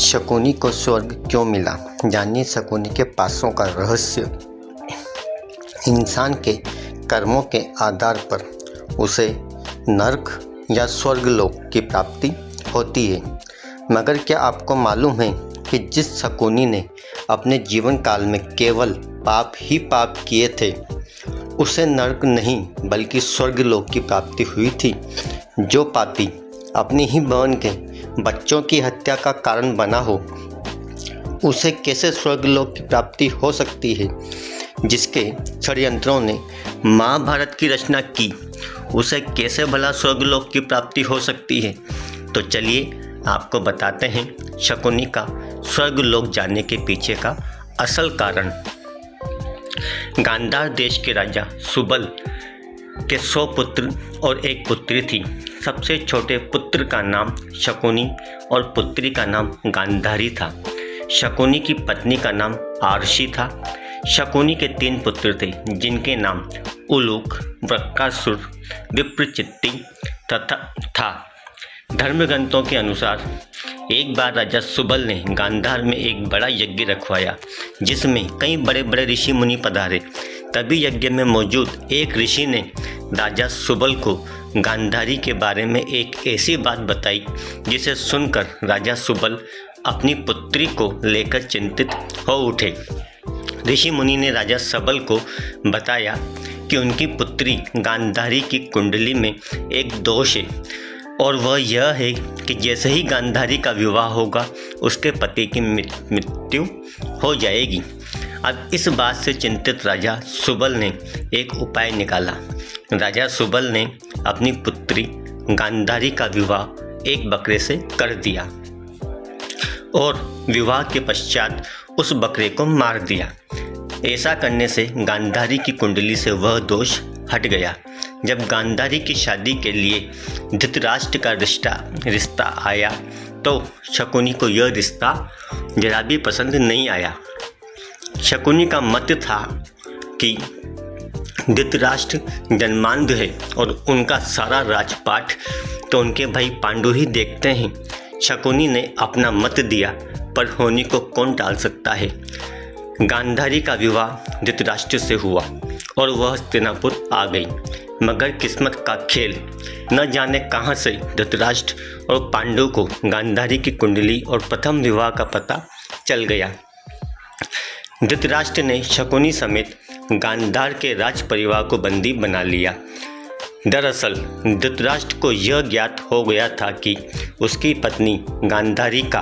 शकुनी को स्वर्ग क्यों मिला? जानिए शकुनी के पासों का रहस्य। इंसान के कर्मों के आधार पर उसे नरक या स्वर्गलोक की प्राप्ति होती है। मगर क्या आपको मालूम है कि जिस शकुनी ने अपने जीवन काल में केवल पाप ही पाप किए थे, उसे नरक नहीं बल्कि स्वर्गलोक की प्राप्ति हुई थी। जो पापी अपनी ही बहन के बच्चों की हत्या का कारण बना हो, उसे कैसे स्वर्गलोक की प्राप्ति हो सकती है? जिसके षड्यंत्रों ने महाभारत की रचना की, उसे कैसे भला स्वर्गलोक की प्राप्ति हो सकती है? तो चलिए आपको बताते हैं शकुनी का स्वर्गलोक जाने के पीछे का असल कारण। गांधार देश के राजा सुबल के 100 पुत्र और एक पुत्री थी। सबसे छोटे पुत्र का नाम शकुनी और पुत्री का नाम गांधारी था। शकुनी की पत्नी का नाम आरशी था। शकुनी के 3 पुत्र थे, जिनके नाम उलूक, वृक्कासुर, विप्रचित्ति था। धर्म ग्रंथों के अनुसार एक बार राजा सुबल ने गांधार में एक बड़ा यज्ञ रखवाया, जिसमें कई बड़े बड़े ऋषि मुनि पधारे। तभी यज्ञ में मौजूद एक ऋषि ने राजा सुबल को गांधारी के बारे में एक ऐसी बात बताई, जिसे सुनकर राजा सुबल अपनी पुत्री को लेकर चिंतित हो उठे। ऋषि मुनि ने राजा सुबल को बताया कि उनकी पुत्री गांधारी की कुंडली में एक दोष है, और वह यह है कि जैसे ही गांधारी का विवाह होगा, उसके पति की मृत्यु हो जाएगी। अब इस बात से चिंतित राजा सुबल ने एक उपाय निकाला। राजा सुबल ने अपनी पुत्री गांधारी का विवाह एक बकरे से कर दिया और विवाह के पश्चात उस बकरे को मार दिया। ऐसा करने से गांधारी की कुंडली से वह दोष हट गया। जब गांधारी की शादी के लिए धृतराष्ट्र का रिश्ता आया, तो शकुनी को यह रिश्ता जरा भी पसंद नहीं आया। शकुनी का मत था कि धृतराष्ट्र जन्मांध है और उनका सारा राजपाट तो उनके भाई पांडु ही देखते हैं। शकुनी ने अपना मत दिया, पर होनी को कौन टाल सकता है। गांधारी का विवाह धृतराष्ट्र से हुआ और वह हस्तिनापुर आ गई। मगर किस्मत का खेल, न जाने कहां से धृतराष्ट्र और पांडु को गांधारी की कुंडली और प्रथम विवाह का पता चल गया। धृतराष्ट्र ने शकुनी समेत गांधार के राज परिवार को बंदी बना लिया। दरअसल धृतराष्ट्र को यह ज्ञात हो गया था कि उसकी पत्नी गांधारी का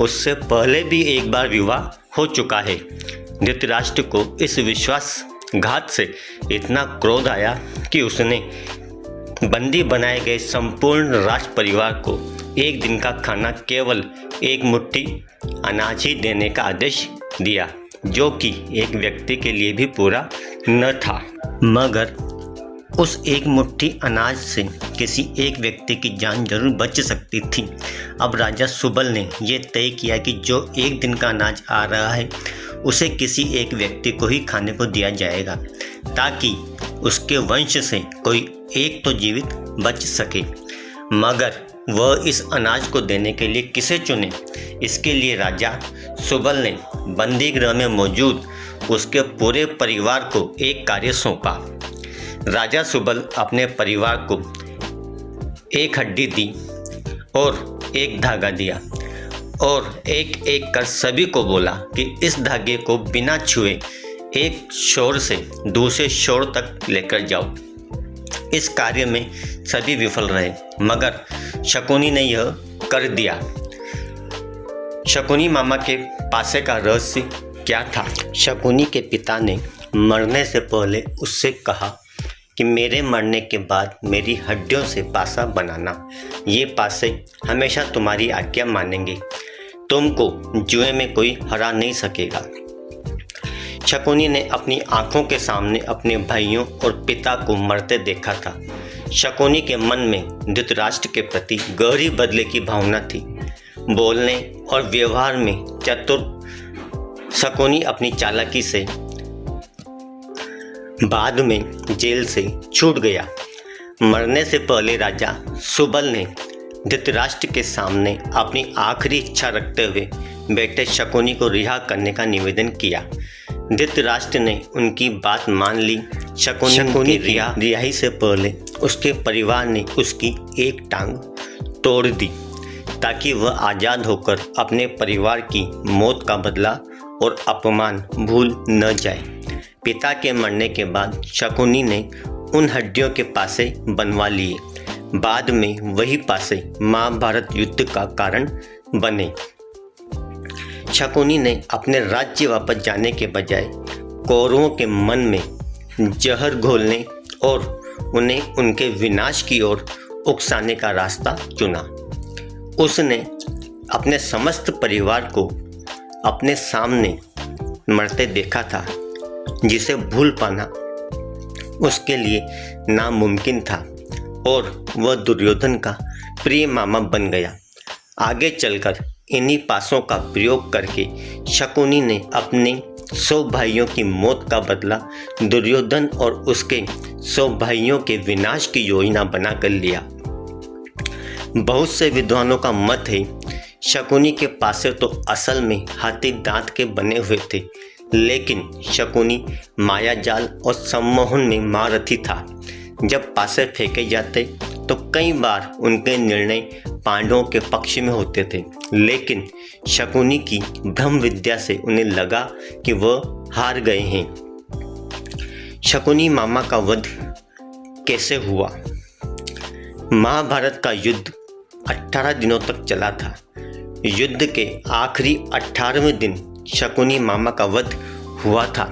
उससे पहले भी एक बार विवाह हो चुका है। धृतराष्ट्र को इस विश्वासघात से इतना क्रोध आया कि उसने बंदी बनाए गए संपूर्ण राज परिवार को एक दिन का खाना केवल एक मुट्ठी अनाज ही देने का आदेश दिया, जो कि एक व्यक्ति के लिए भी पूरा न था। मगर उस एक मुट्ठी अनाज से किसी एक व्यक्ति की जान जरूर बच सकती थी। अब राजा सुबल ने यह तय किया कि जो एक दिन का अनाज आ रहा है, उसे किसी एक व्यक्ति को ही खाने को दिया जाएगा, ताकि उसके वंश से कोई एक तो जीवित बच सके। मगर वह इस अनाज को देने के लिए किसे चुने? इसके लिए राजा सुबल ने बंदी गृह में मौजूद उसके पूरे परिवार को एक कार्य सौंपा। राजा सुबल अपने परिवार को एक हड्डी दी और एक धागा दिया और एक एक कर सभी को बोला कि इस धागे को बिना छुए एक शोर से दूसरे शोर तक लेकर जाओ। इस कार्य में सभी विफल रहे, मगर शकुनी ने यह कर दिया। शकुनी मामा के पासे का रहस्य क्या था? शकुनी के पिता ने मरने से पहले उससे कहा कि मेरे मरने के बाद मेरी हड्डियों से पासा बनाना। ये पासे हमेशा तुम्हारी आज्ञा मानेंगे। तुमको जुए में कोई हरा नहीं सकेगा। शकुनी ने अपनी आंखों के सामने अपने भाइयों और पिता को मरते देखा था। शकुनी के मन में धृतराष्ट्र के प्रति गहरी बदले की भावना थी। बोलने और व्यवहार में चतुर शकुनी अपनी चालाकी से बाद में जेल से छूट गया। मरने से पहले राजा सुबल ने धृतराष्ट्र के सामने अपनी आखिरी इच्छा रखते हुए बेटे शकुनी को रिहा करने का निवेदन किया। धृतराष्ट्र ने उनकी बात मान ली। शकुनी की रिहाई से पहले उसके परिवार ने उसकी एक टांग तोड़ दी ताकि वह आज़ाद होकर अपने परिवार की मौत का बदला और अपमान भूल न जाए। पिता के मरने के बाद शकुनी ने उन हड्डियों के पासे बनवा लिए। बाद में वही पासे महाभारत युद्ध का कारण बने। शकुनी ने अपने राज्य वापस जाने के बजाय कौरवों के मन में जहर घोलने और उन्हें उनके विनाश की ओर उकसाने का रास्ता चुना। उसने अपने समस्त परिवार को अपने सामने मरते देखा था, जिसे भूल पाना उसके लिए नामुमकिन था और वह दुर्योधन का प्रिय मामा बन गया। आगे चलकर इन्हीं पासों का प्रयोग करके शकुनी ने अपने 100 भाइयों की मौत का बदला दुर्योधन और उसके 100 भाइयों के विनाश की योजना बनाकर लिया। बहुत से विद्वानों का मत है शकुनी के पासे तो असल में हाथी दांत के बने हुए थे, लेकिन शकुनी मायाजाल और सम्मोहन में महारथी था। जब पासे फेंके जाते तो कई बार उनके निर्णय पांडवों के पक्ष में होते थे, लेकिन शकुनी की ब्रह्म विद्या से उन्हें लगा कि वह हार गए हैं। शकुनी मामा का वध कैसे हुआ? महाभारत का युद्ध 18 दिनों तक चला था। युद्ध के आखिरी 18वें दिन शकुनी मामा का वध हुआ था।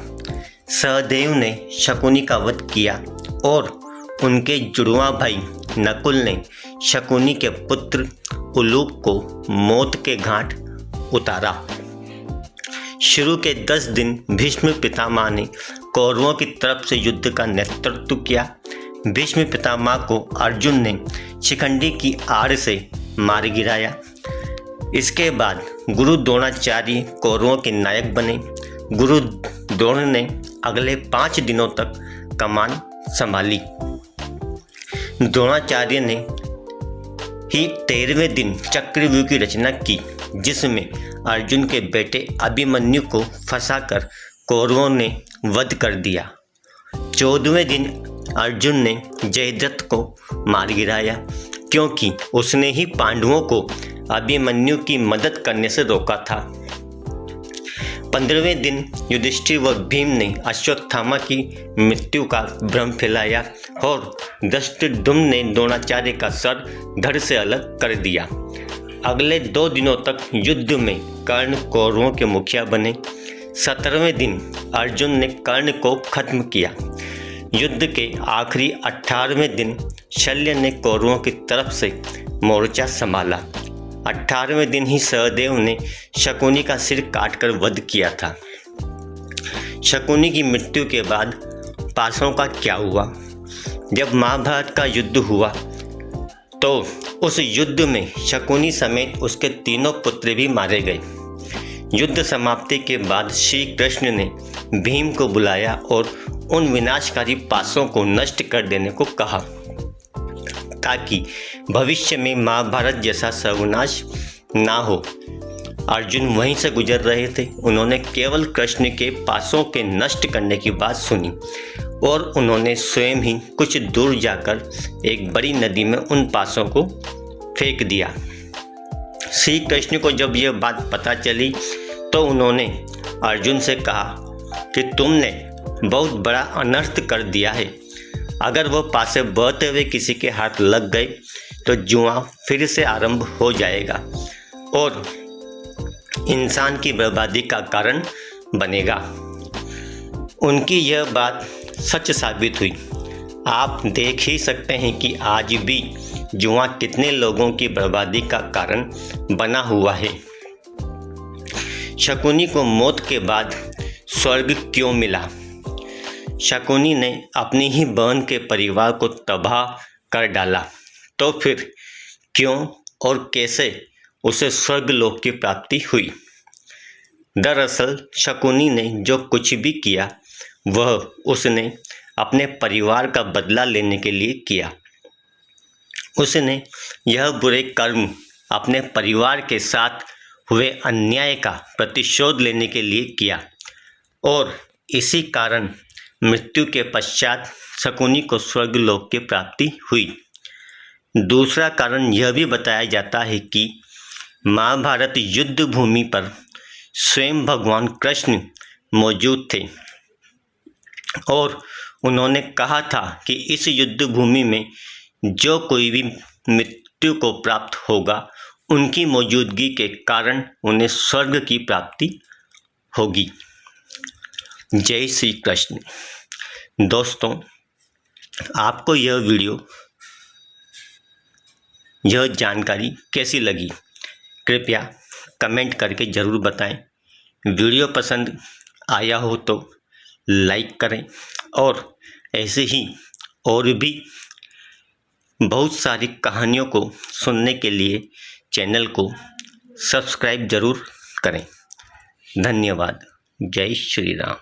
सहदेव ने शकुनी का वध किया और उनके जुड़वां भाई नकुल ने शकुनी के पुत्र उलूक को मौत के घाट उतारा। शुरू के 10 दिन भीष्म पितामह ने कौरवों की तरफ से युद्ध का नेतृत्व किया। भीष्म पितामह को अर्जुन ने शिखंडी की आड़ से मार गिराया। इसके बाद गुरु द्रोणाचार्य कौरवों के नायक बने। गुरु द्रोण ने अगले 5 दिनों तक कमान संभाली। द्रोणाचार्य ने ही 13वें दिन चक्रव्यूह की रचना की, जिसमें अर्जुन के बेटे अभिमन्यु को फंसाकर कौरवों ने वध कर दिया। 14वें दिन अर्जुन ने जयद्रथ को मार गिराया, क्योंकि उसने ही पांडवों को अभिमन्यु की मदद करने से रोका था। 15वें दिन युधिष्ठिर व भीम ने अश्वत्थामा की मृत्यु का भ्रम फैलाया और धृष्टद्युम्न ने द्रोणाचार्य का सर धड़ से अलग कर दिया। अगले 2 दिनों तक युद्ध में कर्ण कौरवों के मुखिया बने। 17वें दिन अर्जुन ने कर्ण को खत्म किया। युद्ध के आखिरी 18वें दिन शल्य ने कौरवों की तरफ से मोर्चा संभाला। 18वें दिन ही सहदेव ने शकुनी का सिर काटकर वध किया था। शकुनी की मृत्यु के बाद पासों का क्या हुआ? जब महाभारत का युद्ध हुआ तो उस युद्ध में शकुनी समेत उसके 3 पुत्र भी मारे गए। युद्ध समाप्ति के बाद श्री कृष्ण ने भीम को बुलाया और उन विनाशकारी पासों को नष्ट कर देने को कहा, ताकि भविष्य में महाभारत जैसा सर्वनाश ना हो। अर्जुन वहीं से गुजर रहे थे। उन्होंने केवल कृष्ण के पासों के नष्ट करने की बात सुनी और उन्होंने स्वयं ही कुछ दूर जाकर एक बड़ी नदी में उन पासों को फेंक दिया। श्री कृष्ण को जब यह बात पता चली तो उन्होंने अर्जुन से कहा कि तुमने बहुत बड़ा अनर्थ कर दिया है। अगर वह पासे बहते हुए किसी के हाथ लग गए तो जुआ फिर से आरंभ हो जाएगा और इंसान की बर्बादी का कारण बनेगा। उनकी यह बात सच साबित हुई। आप देख ही सकते हैं कि आज भी जुआ कितने लोगों की बर्बादी का कारण बना हुआ है। शकुनी को मौत के बाद स्वर्ग क्यों मिला? शकुनी ने अपनी ही बहन के परिवार को तबाह कर डाला, तो फिर क्यों और कैसे उसे स्वर्गलोक की प्राप्ति हुई? दरअसल शकुनी ने जो कुछ भी किया वह उसने अपने परिवार का बदला लेने के लिए किया। उसने यह बुरे कर्म अपने परिवार के साथ हुए अन्याय का प्रतिशोध लेने के लिए किया और इसी कारण मृत्यु के पश्चात शकुनी को स्वर्गलोक की प्राप्ति हुई। दूसरा कारण यह भी बताया जाता है कि महाभारत युद्ध भूमि पर स्वयं भगवान कृष्ण मौजूद थे और उन्होंने कहा था कि इस युद्ध भूमि में जो कोई भी मृत्यु को प्राप्त होगा उनकी मौजूदगी के कारण उन्हें स्वर्ग की प्राप्ति होगी। जय श्री कृष्ण। दोस्तों, आपको यह वीडियो, यह जानकारी कैसी लगी कृपया कमेंट करके ज़रूर बताएं। वीडियो पसंद आया हो तो लाइक करें और ऐसे ही और भी बहुत सारी कहानियों को सुनने के लिए चैनल को सब्सक्राइब ज़रूर करें। धन्यवाद। जय श्री राम।